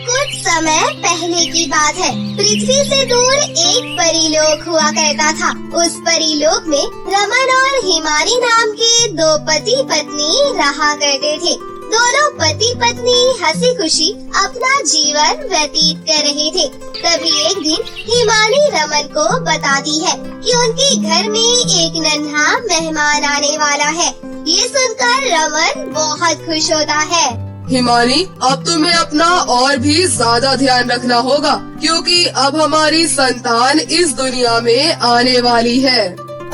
कुछ समय पहले की बात है। पृथ्वी से दूर एक परीलोक हुआ करता था। उस परीलोक में रमन और हिमानी नाम के दो पति पत्नी रहा करते थे। दोनों पति पत्नी हंसी खुशी अपना जीवन व्यतीत कर रहे थे। तभी एक दिन हिमानी रमन को बताती है कि उनके घर में एक नन्हा मेहमान आने वाला है। ये सुनकर रमन बहुत खुश होता है। हिमानी, अब तुम्हें अपना और भी ज्यादा ध्यान रखना होगा, क्योंकि अब हमारी संतान इस दुनिया में आने वाली है।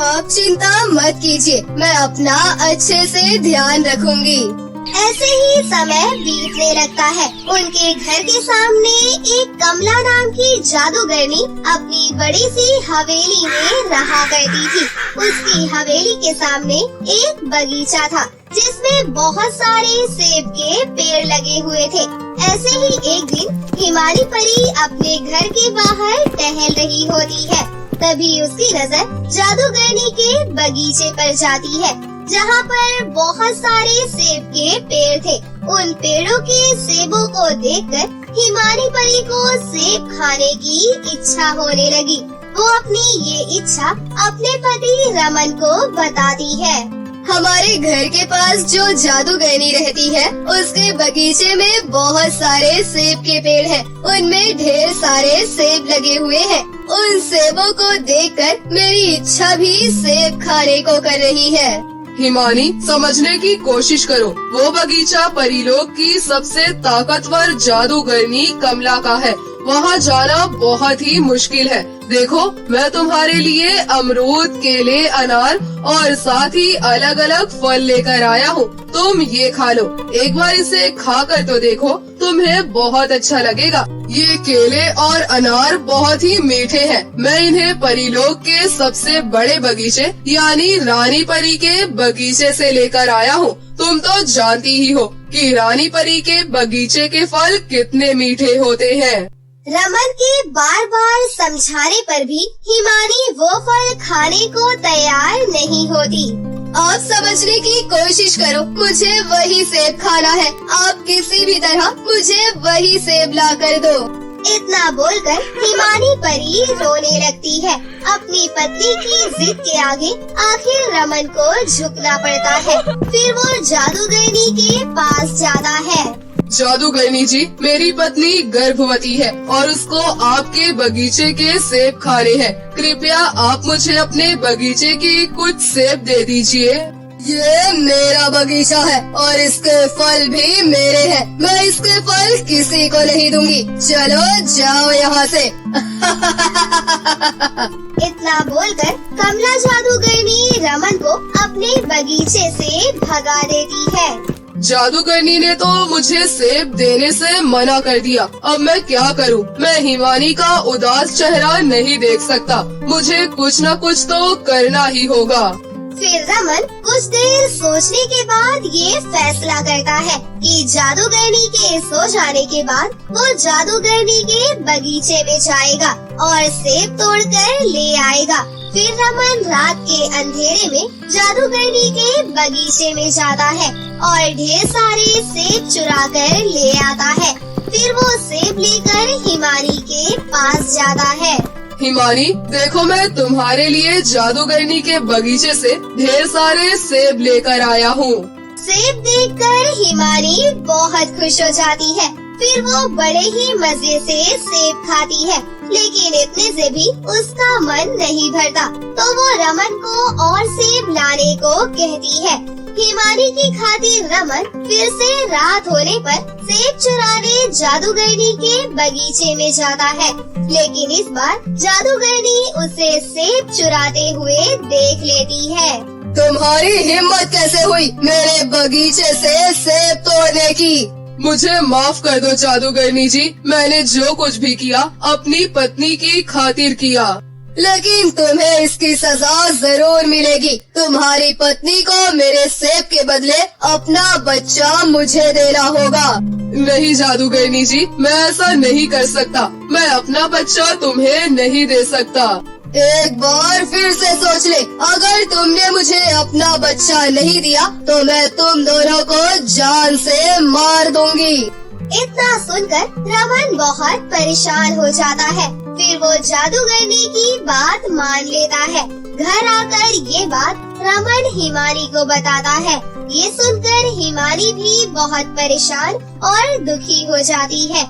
आप चिंता मत कीजिए, मैं अपना अच्छे से ध्यान रखूंगी। ऐसे ही समय बीतने लगता है। उनके घर के सामने एक कमला नाम की जादूगरनी अपनी बड़ी सी हवेली में रहा करती थी। उसकी हवेली के सामने एक बगीचा था, जिसमें बहुत सारे सेब के पेड़ लगे हुए थे। ऐसे ही एक दिन हिमानी परी अपने घर के बाहर टहल रही होती है। तभी उसकी नजर जादूगरनी के बगीचे पर जाती है, जहाँ पर बहुत सारे सेब के पेड़ थे। उन पेड़ों के सेबों को देखकर हिमानी परी को सेब खाने की इच्छा होने लगी। वो अपनी ये इच्छा अपने पति रमन को बताती है। हमारे घर के पास जो जादूगरनी रहती है, उसके बगीचे में बहुत सारे सेब के पेड़ हैं। उनमें ढेर सारे सेब लगे हुए हैं। उन सेबों को देखकर मेरी इच्छा भी सेब खाने को कर रही है। हिमानी, समझने की कोशिश करो। वो बगीचा परीलोक की सबसे ताकतवर जादूगरनी कमला का है। वहाँ जाना बहुत ही मुश्किल है। देखो, मैं तुम्हारे लिए अमरूद, केले, अनार और साथ ही अलग अलग फल लेकर आया हूँ। तुम ये खा लो। एक बार इसे खा कर तो देखो, तुम्हें बहुत अच्छा लगेगा। ये केले और अनार बहुत ही मीठे हैं। मैं इन्हें परीलोक के सबसे बड़े बगीचे यानी रानी परी के बगीचे से लेकर आया हूँ। तुम तो जानती ही हो कि रानी परी के बगीचे के फल कितने मीठे होते हैं। रमन के बार बार समझाने पर भी हिमानी वो फल खाने को तैयार नहीं होती। आप समझने की कोशिश करो, मुझे वही सेब खाना है। आप किसी भी तरह मुझे वही सेब ला कर दो। इतना बोलकर हिमानी परी रोने लगती है। अपनी पत्नी की जिद के आगे आखिर रमन को झुकना पड़ता है। फिर वो जादूगरनी के पास जाता है। जादूगरनी जी, मेरी पत्नी गर्भवती है और उसको आपके बगीचे के सेब खाने हैं। कृपया आप मुझे अपने बगीचे की कुछ सेब दे दीजिए। ये मेरा बगीचा है और इसके फल भी मेरे हैं। मैं इसके फल किसी को नहीं दूंगी। चलो जाओ यहाँ से। इतना बोलकर कमला जादूगरनी रमन को अपने बगीचे से भगा देती है। जादूगरनी ने तो मुझे सेब देने से मना कर दिया। अब मैं क्या करूं? मैं हिमानी का उदास चेहरा नहीं देख सकता। मुझे कुछ न कुछ तो करना ही होगा। फिर रमन कुछ देर सोचने के बाद ये फैसला करता है कि जादूगरनी के सो जाने के बाद वो जादूगरनी के बगीचे में जाएगा और सेब तोड़कर ले आएगा। फिर रमन रात के अंधेरे में जादूगरनी के बगीचे में जाता है और ढेर सारे सेब चुरा कर ले आता है। फिर वो सेब लेकर हिमानी के पास जाता है। हिमानी, देखो, मैं तुम्हारे लिए जादूगरनी के बगीचे से ढेर सारे सेब लेकर आया हूँ। सेब देखकर हिमानी बहुत खुश हो जाती है। फिर वो बड़े ही मजे से सेब खाती है, लेकिन इतने से भी उसका मन नहीं भरता। तो वो रमन को और सेब लाने को कहती है। हिमानी की खातिर रमन फिर से रात होने पर सेब चुराने जादूगरनी के बगीचे में जाता है, लेकिन इस बार जादूगरनी उसे सेब चुराते हुए देख लेती है। तुम्हारी हिम्मत कैसे हुई मेरे बगीचे से सेब तोड़ने की? मुझे माफ कर दो जादूगरनी जी। मैंने जो कुछ भी किया अपनी पत्नी की खातिर किया। लेकिन तुम्हें इसकी सजा जरूर मिलेगी। तुम्हारी पत्नी को मेरे सेब के बदले अपना बच्चा मुझे देना होगा। नहीं जादूगरनी जी, मैं ऐसा नहीं कर सकता। मैं अपना बच्चा तुम्हें नहीं दे सकता। एक बार फिर से सोच ले, अगर तुमने मुझे अपना बच्चा नहीं दिया तो मैं तुम दोनों को जान से मार दूंगी। इतना सुनकर रमन बहुत परेशान हो जाता है। फिर वो जादूगरनी की बात मान लेता है। घर आकर ये बात रमन हिमानी को बताता है। ये सुनकर हिमानी भी बहुत परेशान और दुखी हो जाती है।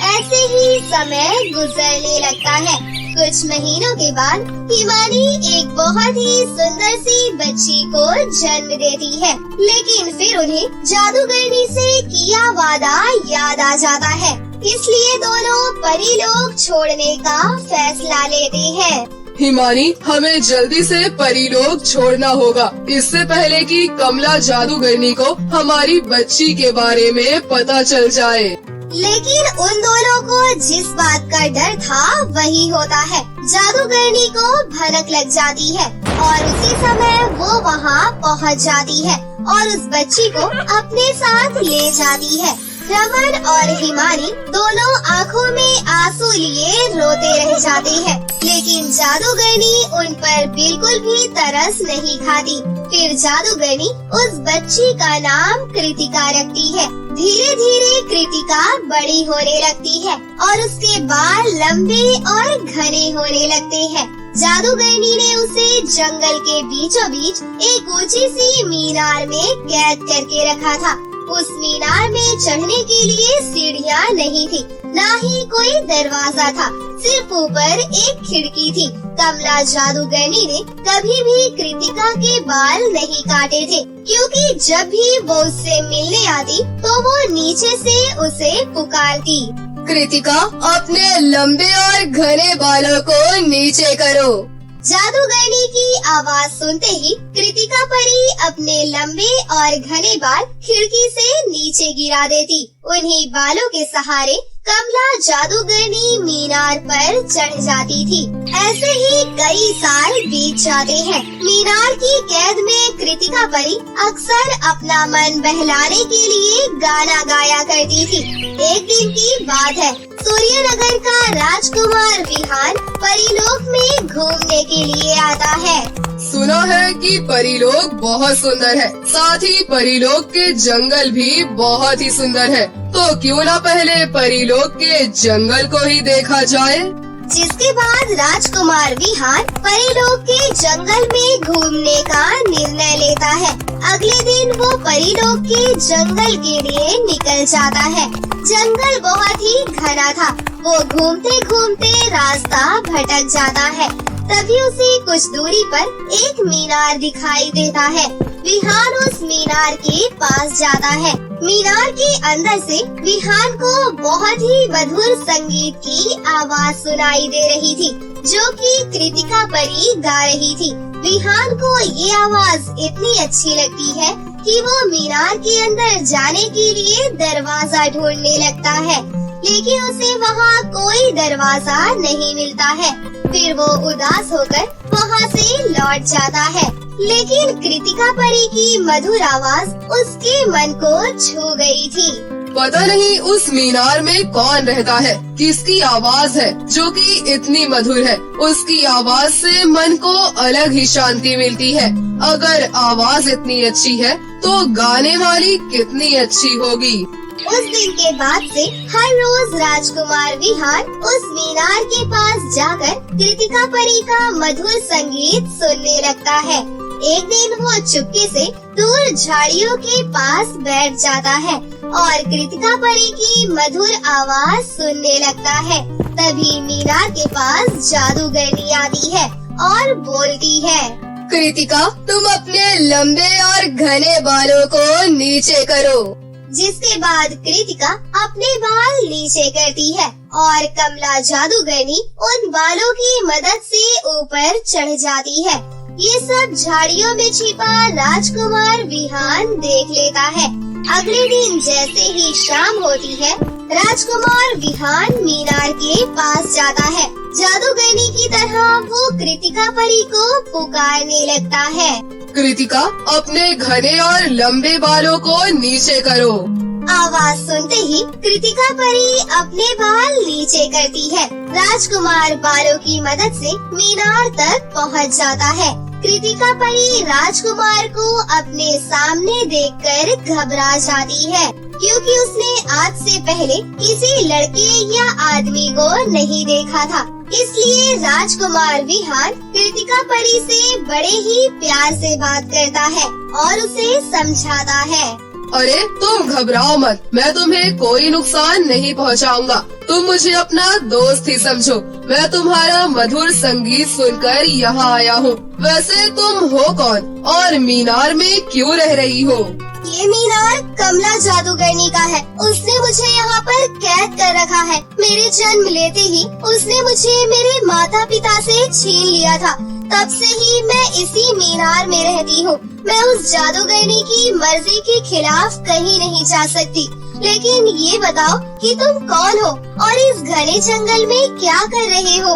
ऐसे ही समय गुजरने लगता है। कुछ महीनों के बाद हिमानी एक बहुत ही सुंदर सी बच्ची को जन्म देती है, लेकिन फिर उन्हें जादूगरनी से किया वादा याद आ जाता है। इसलिए दोनों परी लोग छोड़ने का फैसला लेते हैं। हिमानी, हमें जल्दी से परी लोग छोड़ना होगा, इससे पहले कि कमला जादूगरनी को हमारी बच्ची के बारे में पता चल जाए। लेकिन उन दोनों को जिस बात का डर था वही होता है। जादूगरनी को भनक लग जाती है और उसी समय वो वहाँ पहुँच जाती है और उस बच्ची को अपने साथ ले जाती है। रमन और हिमानी दोनों आँखों में आंसू लिए रोते रह जाते हैं, लेकिन जादूगरनी उन पर बिल्कुल भी तरस नहीं खाती। फिर जादूगरनी उस बच्ची का नाम कृतिका रखती है। धीरे धीरे कृतिका बड़ी होने लगती है और उसके बाल लंबे और घने होने लगते हैं। जादूगरनी ने उसे जंगल के बीचों बीच एक ऊंची सी मीनार में कैद करके रखा था। उस मीनार में चढ़ने के लिए सीढ़ियाँ नहीं थी, न ही कोई दरवाजा था, सिर्फ ऊपर एक खिड़की थी। कमला जादूगरनी ने कभी भी कृतिका के बाल नहीं काटे थे, क्योंकि जब भी वो उससे मिलने आती तो वो नीचे से उसे पुकारती, कृतिका, अपने लंबे और घने बालों को नीचे करो। जादूगरनी की आवाज सुनते ही कृतिका परी अपने लंबे और घने बाल खिड़की से नीचे गिरा देती। उन्हीं बालों के सहारे कमला जादूगरनी मीनार पर चढ़ जाती थी। ऐसे ही कई साल बीत जाते हैं। मीनार की कैद में कृतिका परी अक्सर अपना मन बहलाने के लिए गाना गाया करती थी। एक दिन की बात है, सूर्यनगर का राजकुमार विहान परीलोक में घूमने के लिए आता है। सुना है कि परीलोक बहुत सुंदर है, साथ ही परीलोक के जंगल भी बहुत ही सुंदर है, तो क्यों ना पहले परीलोक के जंगल को ही देखा जाए। जिसके बाद राजकुमार विहान परीलोक के जंगल में घूमने का निर्णय लेता है। अगले दिन वो परीलोक के जंगल के लिए निकल जाता है। जंगल बहुत ही घना था। वो घूमते घूमते रास्ता भटक जाता है। तभी उसे कुछ दूरी पर एक मीनार दिखाई देता है। विहान उस मीनार के पास जाता है। मीनार के अंदर से विहान को बहुत ही मधुर संगीत की आवाज सुनाई दे रही थी, जो कि कृतिका परी गा रही थी। विहान को ये आवाज इतनी अच्छी लगती है कि वो मीनार के अंदर जाने के लिए दरवाजा ढूंढने लगता है, लेकिन उसे वहाँ कोई दरवाजा नहीं मिलता है। फिर वो उदास होकर वहाँ से लौट जाता है, लेकिन कृतिका परी की मधुर आवाज उसके मन को छू गई थी। पता नहीं उस मीनार में कौन रहता है, किसकी आवाज है जो कि इतनी मधुर है। उसकी आवाज से मन को अलग ही शांति मिलती है। अगर आवाज इतनी अच्छी है तो गाने वाली कितनी अच्छी होगी। उस दिन के बाद से हर रोज राजकुमार विहान उस मीनार के पास जाकर कृतिका परी का मधुर संगीत सुनने लगता है। एक दिन वो चुपके से दूर झाड़ियों के पास बैठ जाता है और कृतिका परी की मधुर आवाज सुनने लगता है। तभी मीनार के पास जादूगरनी आती है और बोलती है, कृतिका, तुम अपने लंबे और घने बालों को नीचे करो। जिसके बाद कृतिका अपने बाल नीचे करती है और कमला जादूगरनी उन बालों की मदद से ऊपर चढ़ जाती है। ये सब झाड़ियों में छिपा राजकुमार विहान देख लेता है। अगले दिन जैसे ही शाम होती है, राजकुमार विहान मीनार के पास जाता है। जादूगरनी की तरह वो कृतिका परी को पुकारने लगता है, कृतिका, अपने घने और लंबे बालों को नीचे करो। आवाज सुनते ही कृतिका परी अपने बाल नीचे करती है। राजकुमार बालों की मदद से मीनार तक पहुंच जाता है। कृतिका परी राजकुमार को अपने सामने देखकर घबरा जाती है। क्योंकि उसने आज से पहले किसी लड़के या आदमी को नहीं देखा था। इसलिए राजकुमार विहान कृतिका परी से बड़े ही प्यार से बात करता है और उसे समझाता है। अरे तुम घबराओ मत, मैं तुम्हें कोई नुकसान नहीं पहुंचाऊंगा। तुम मुझे अपना दोस्त ही समझो। मैं तुम्हारा मधुर संगीत सुनकर यहाँ आया हूँ। वैसे तुम हो कौन और मीनार में क्यों रह रही हो? ये मीनार कमला जादूगरनी का है। उसने मुझे यहाँ पर कैद कर रखा है। मेरे जन्म लेते ही उसने मुझे मेरे माता पिता से छीन लिया था। तब से ही मैं इसी मीनार में रहती हूँ। मैं उस जादूगरनी की मर्जी के खिलाफ कहीं नहीं जा सकती। लेकिन ये बताओ कि तुम कौन हो और इस घने जंगल में क्या कर रहे हो?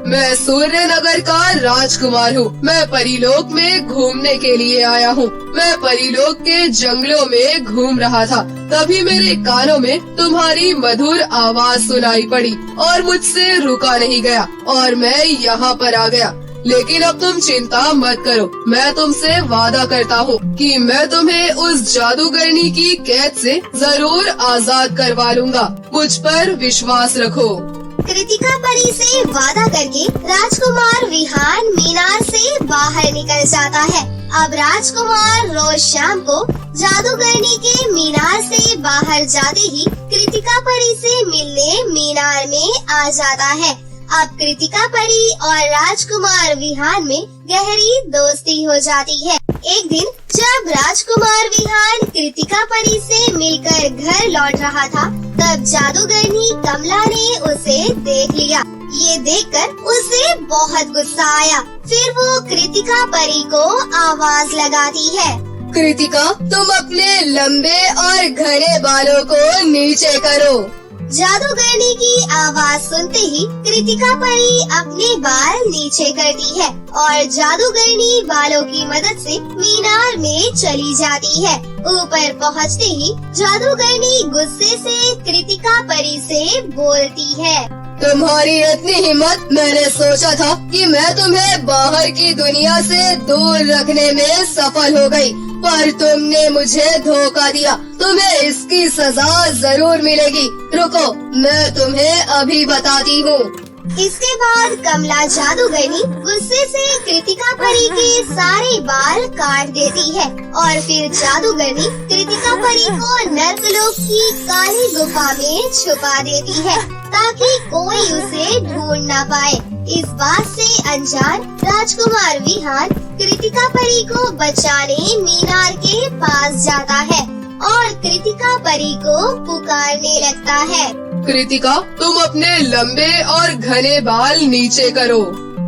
मैं सूर्य नगर का राजकुमार हूँ। मैं परीलोक में घूमने के लिए आया हूँ। मैं परीलोक के जंगलों में घूम रहा था, तभी मेरे कानों में तुम्हारी मधुर आवाज सुनाई पड़ी और मुझसे रुका नहीं गया और मैं यहाँ पर आ गया। लेकिन अब तुम चिंता मत करो, मैं तुमसे वादा करता हूँ कि मैं तुम्हें उस जादूगरनी की कैद से जरूर आजाद करवा लूंगा। मुझ पर विश्वास रखो। कृतिका परी से वादा करके राजकुमार विहान मीनार से बाहर निकल जाता है। अब राजकुमार रोज शाम को जादूगरनी के मीनार से बाहर जाते ही कृतिका परी से मिलने मीनार में आ जाता है। अब कृतिका परी और राजकुमार विहान में गहरी दोस्ती हो जाती है। एक दिन जब राजकुमार विहान कृतिका परी से मिलकर घर लौट रहा था, तब जादूगरनी कमला ने उसे देख लिया। ये देखकर उसे बहुत गुस्सा आया। फिर वो कृतिका परी को आवाज लगाती है। कृतिका, तुम अपने लंबे और घने बालों को नीचे करो। जादूगरनी की आवाज सुनते ही कृतिका परी अपने बाल नीचे करती है और जादूगरनी बालों की मदद से मीनार में चली जाती है। ऊपर पहुंचते ही जादूगरनी गुस्से से कृतिका परी से बोलती है। तुम्हारी इतनी हिम्मत! मैंने सोचा था कि मैं तुम्हें बाहर की दुनिया से दूर रखने में सफल हो गई, पर तुमने मुझे धोखा दिया। तुम्हें इसकी सजा जरूर मिलेगी। रुको, मैं तुम्हें अभी बताती हूँ। इसके बाद कमला जादूगरनी गुस्से से कृतिका परी के सारे बाल काट देती है और फिर जादूगरनी कृतिका परी को नर्कलोक की काली गुफा में छुपा देती है ताकि कोई उसे ढूंढ ना पाए। इस बात से अनजान राजकुमार विहान कृतिका परी को बचाने मीनार के पास जाता है और कृतिका परी को पुकारने लगता है। कृतिका, तुम अपने लंबे और घने बाल नीचे करो।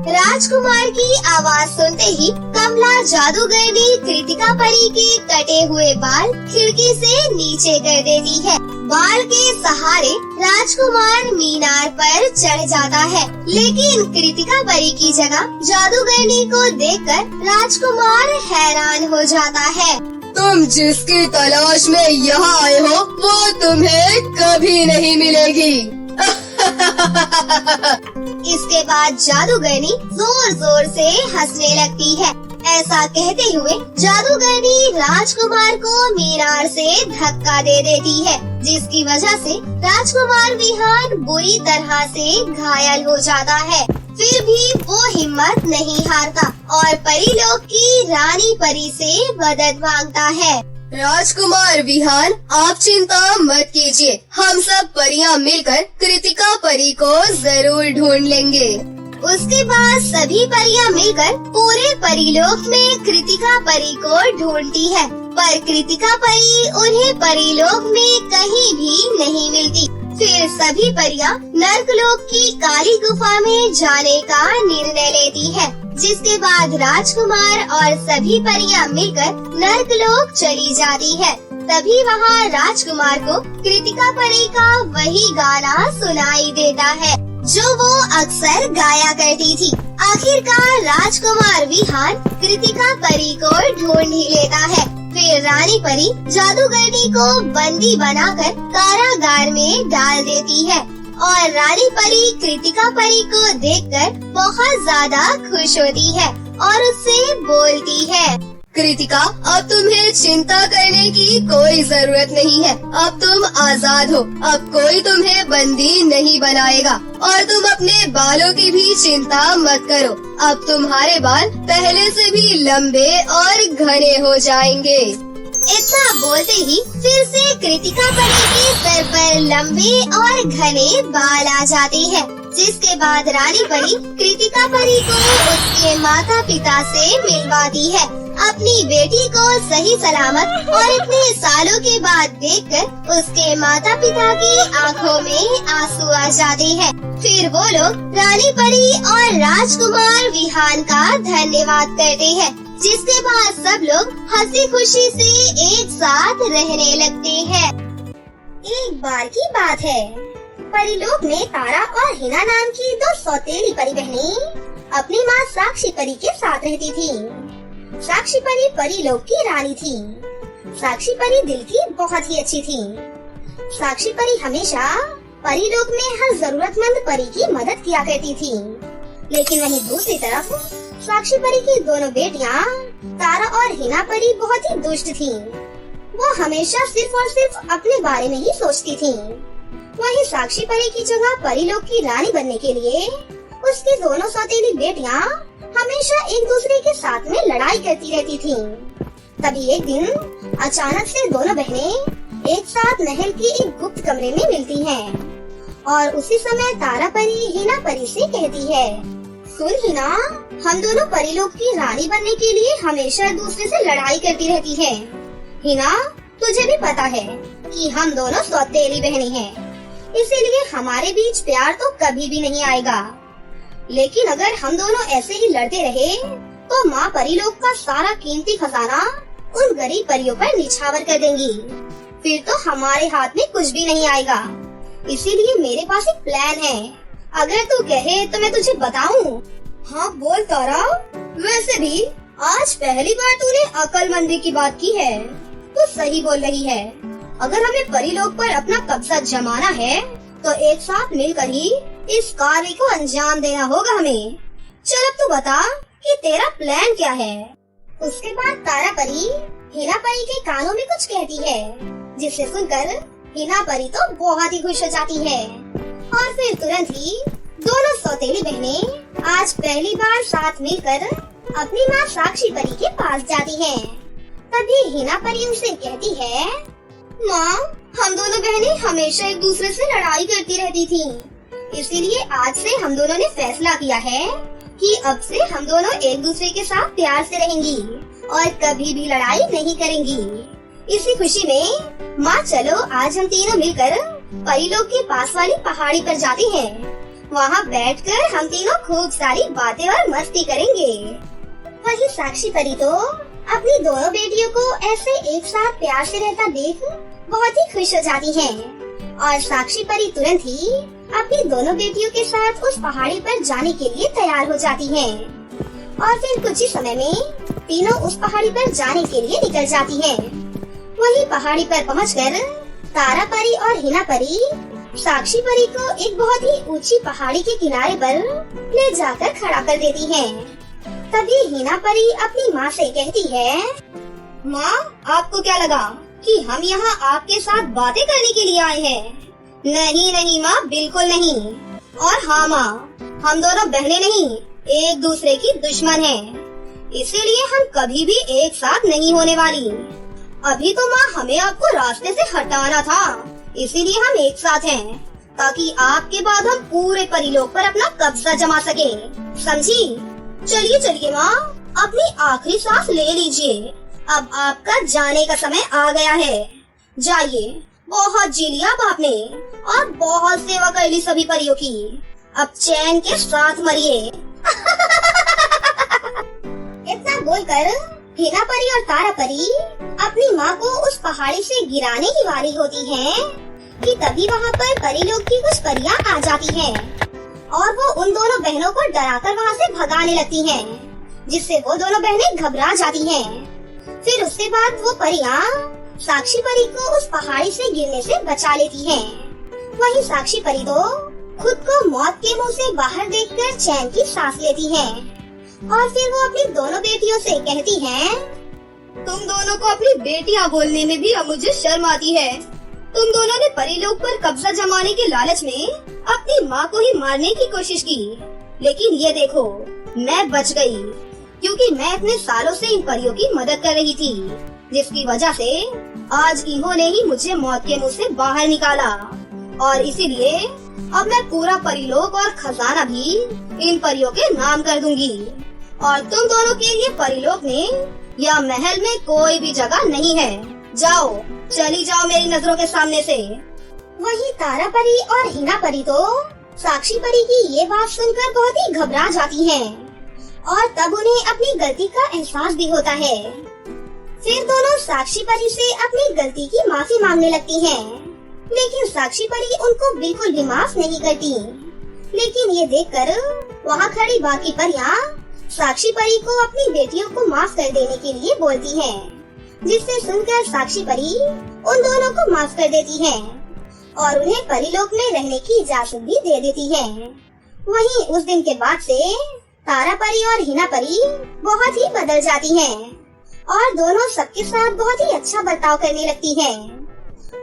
राजकुमार की आवाज सुनते ही कमला जादूगरनी कृतिका परी के कटे हुए बाल खिड़की से नीचे कर देती है। बाल के सहारे राजकुमार मीनार पर चढ़ जाता है, लेकिन कृतिका परी की जगह जादूगरनी को देखकर राजकुमार हैरान हो जाता है। तुम जिसकी तलाश में यहाँ आए हो वो तुम्हें कभी नहीं मिलेगी। इसके बाद जादूगरनी जोर जोर से हंसने लगती है। ऐसा कहते हुए जादूगरनी राजकुमार को मीनार से धक्का दे देती है, जिसकी वजह से राजकुमार विहान बुरी तरह से घायल हो जाता है। फिर भी वो हिम्मत नहीं हारता और परीलोक की रानी परी से मदद मांगता है। राजकुमार विहान, आप चिंता मत कीजिए। हम सब परियां मिलकर कृतिका परी को जरूर ढूंढ लेंगे। उसके बाद सभी परियां मिलकर पूरे परीलोक में कृतिका परी को ढूंढती है, पर कृतिका परी उन्हें परीलोक में कहीं भी नहीं मिलती। फिर सभी परियां नर्कलोक की काली गुफा में जाने का निर्णय लेती है, जिसके बाद राजकुमार और सभी परियां मिलकर नर्कलोक चली जाती है। तभी वहाँ राजकुमार को कृतिका परी का वही गाना सुनाई देता है जो वो अक्सर गाया करती थी। आखिरकार राजकुमार विहान कृतिका परी को ढूंढ ही लेता है। फिर रानी परी जादूगरनी को बंदी बनाकर कारागार में डाल देती है और रानी परी कृतिका परी को देखकर बहुत ज्यादा खुश होती है और उससे बोलती है। कृतिका, अब तुम्हें चिंता करने की कोई जरूरत नहीं है। अब तुम आजाद हो। अब कोई तुम्हें बंदी नहीं बनाएगा और तुम अपने बालों की भी चिंता मत करो। अब तुम्हारे बाल पहले से भी लंबे और घने हो जाएंगे। इतना बोलते ही फिर से कृतिका परी के सर पर लंबे और घने बाल आ जाते हैं, जिसके बाद रानी परी कृतिका परी को उसके माता पिता से मिलवाती है। अपनी बेटी को सही सलामत और इतने सालों के बाद देखकर उसके माता पिता की आंखों में आंसू आ जाते हैं। फिर वो लोग रानी परी और राजकुमार विहान का धन्यवाद करते हैं, जिसके बाद सब लोग हंसी खुशी से एक साथ रहने लगते हैं। एक बार की बात है, परीलोक में तारा और हिना नाम की दो सौतेली परी बहनें अपनी माँ साक्षी परी के साथ रहती थीं। साक्षी परी परीलोक की रानी थी। साक्षी परी दिल की बहुत ही अच्छी थी। साक्षी परी हमेशा परीलोक में हर जरूरतमंद परी की मदद किया करती थी। लेकिन वहीं दूसरी तरफ साक्षी परी की दोनों बेटियां तारा और हिना परी बहुत ही दुष्ट थीं। वो हमेशा सिर्फ और सिर्फ अपने बारे में ही सोचती थीं। वहीं साक्षी परी की जगह परीलोक की रानी बनने के लिए उसकी दोनों सौतेली बेटियां हमेशा एक दूसरे के साथ में लड़ाई करती रहती थीं। तभी एक दिन अचानक से दोनों बहनें एक साथ महल के एक गुप्त कमरे में मिलती हैं और उसी समय तारा परी हिना परी से कहती है, सुन हिना, हम दोनों परीलोक की रानी बनने के लिए हमेशा एक दूसरे से लड़ाई करती रहती है। हिना, तुझे भी पता है कि हम दोनों सौतेली बहनें हैं, इसीलिए हमारे बीच प्यार तो कभी भी नहीं आएगा। लेकिन अगर हम दोनों ऐसे ही लड़ते रहे तो माँ परीलोक का सारा कीमती खजाना उन गरीब परियों पर निछावर कर देंगी। फिर तो हमारे हाथ में कुछ भी नहीं आएगा। इसीलिए मेरे पास एक प्लान है, अगर तू कहे तो मैं तुझे बताऊं। हाँ बोल तारा, वैसे भी आज पहली बार तूने अक्लमंदी की बात की है। तू सही बोल रही है। अगर हमें परीलोक पर अपना कब्जा जमाना है तो एक साथ मिलकर ही इस कार्य को अंजाम देना होगा हमें। चल अब तू बता कि तेरा प्लान क्या है। उसके बाद तारा परी हिना परी के कानों में कुछ कहती है, जिसे सुनकर हिना परी तो बहुत ही खुश हो जाती है और फिर तुरंत ही दोनों सौतेली बहनें आज पहली बार साथ मिलकर अपनी माँ साक्षी परी के पास जाती हैं। तभी हिना परी उनसे कहती है, माँ, हम दोनों बहनें हमेशा एक दूसरे से लड़ाई करती रहती थीं। इसीलिए आज से हम दोनों ने फैसला किया है कि अब से हम दोनों एक दूसरे के साथ प्यार से रहेंगी और कभी भी लड़ाई नहीं करेंगी। इसी खुशी में माँ, चलो आज हम तीनों मिलकर परीलोक के पास वाली पहाड़ी पर जाते हैं। वहाँ बैठकर हम तीनों खूब सारी बातें और मस्ती करेंगे। वही साक्षी परी तो अपनी दोनों बेटियों को ऐसे एक साथ प्यार से रहता देख बहुत ही खुश हो जाती हैं और साक्षी परी तुरंत ही अपनी दोनों बेटियों के साथ उस पहाड़ी पर जाने के लिए तैयार हो जाती हैं और फिर कुछ ही समय में तीनों उस पहाड़ी पर जाने के लिए निकल जाती हैं। वही पहाड़ी पर पहुंचकर तारा परी और हिना परी साक्षी परी को एक बहुत ही ऊंची पहाड़ी के किनारे पर ले जाकर खड़ा कर देती हैं। तभी हिना परी अपनी माँ से कहती है, माँ, आपको क्या लगा कि हम यहाँ आपके साथ बातें करने के लिए आए हैं? नहीं नहीं माँ, बिल्कुल नहीं। और हाँ माँ, हम दोनों बहनें नहीं, एक दूसरे की दुश्मन हैं। इसीलिए हम कभी भी एक साथ नहीं होने वाली। अभी तो माँ हमें आपको रास्ते से हटाना था, इसीलिए हम एक साथ हैं, ताकि आपके बाद हम पूरे परीलोक पर अपना कब्जा जमा सके, समझी? चलिए चलिए माँ, अपनी आखिरी सांस ले लीजिए। अब आपका जाने का समय आ गया है। जाइए, बहुत जी लिया अब आपने और बहुत सेवा कर ली सभी परियों की। अब चैन के साथ मरिए। इतना बोलकर हिना परी और तारा परी अपनी माँ को उस पहाड़ी से गिराने ही वाली होती हैं कि तभी वहाँ पर परीलोक की कुछ परियां आ जाती हैं और वो उन दोनों बहनों को डराकर वहाँ से भगाने लगती हैं, जिससे वो दोनों बहनें घबरा जाती हैं। फिर उसके बाद वो परियां साक्षी परी को उस पहाड़ी से गिरने से बचा लेती हैं। वहीं साक्षी परी तो खुद को मौत के मुंह से बाहर देखकर चैन की सांस लेती हैं और फिर वो अपनी दोनों बेटियों से कहती हैं, तुम दोनों को अपनी बेटियां बोलने में भी अब मुझे शर्म आती है। तुम दोनों ने परीलोक पर कब्जा जमाने के लालच में अपनी माँ को ही मारने की कोशिश की, लेकिन ये देखो मैं बच गई, क्योंकि मैं इतने सालों से इन परियों की मदद कर रही थी, जिसकी वजह से आज इन्होंने ही मुझे मौत के मुंह से बाहर निकाला। और इसीलिए अब मैं पूरा परीलोक और खजाना भी इन परियों के नाम कर दूंगी, और तुम दोनों के लिए परीलोक में या महल में कोई भी जगह नहीं है। जाओ, चली जाओ मेरी नजरों के सामने से। वही तारा परी और हिना परी तो साक्षी परी की ये बात सुनकर बहुत ही घबरा जाती हैं, और तब उन्हें अपनी गलती का एहसास भी होता है। फिर दोनों साक्षी परी से अपनी गलती की माफी मांगने लगती हैं, लेकिन साक्षी परी उनको बिल्कुल भी माफ नहीं करती। लेकिन ये देखकर वहाँ खड़ी बाकी परियां साक्षी परी को अपनी बेटियों को माफ कर देने के लिए बोलती हैं, जिससे सुनकर साक्षी परी उन दोनों को माफ कर देती है और उन्हें परीलोक में रहने की इजाजत भी दे देती है। वहीं उस दिन के बाद से तारा परी और हिना परी बहुत ही बदल जाती हैं और दोनों सबके साथ बहुत ही अच्छा बर्ताव करने लगती हैं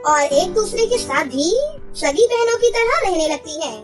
और एक दूसरे के साथ भी सगी बहनों की तरह रहने लगती हैं।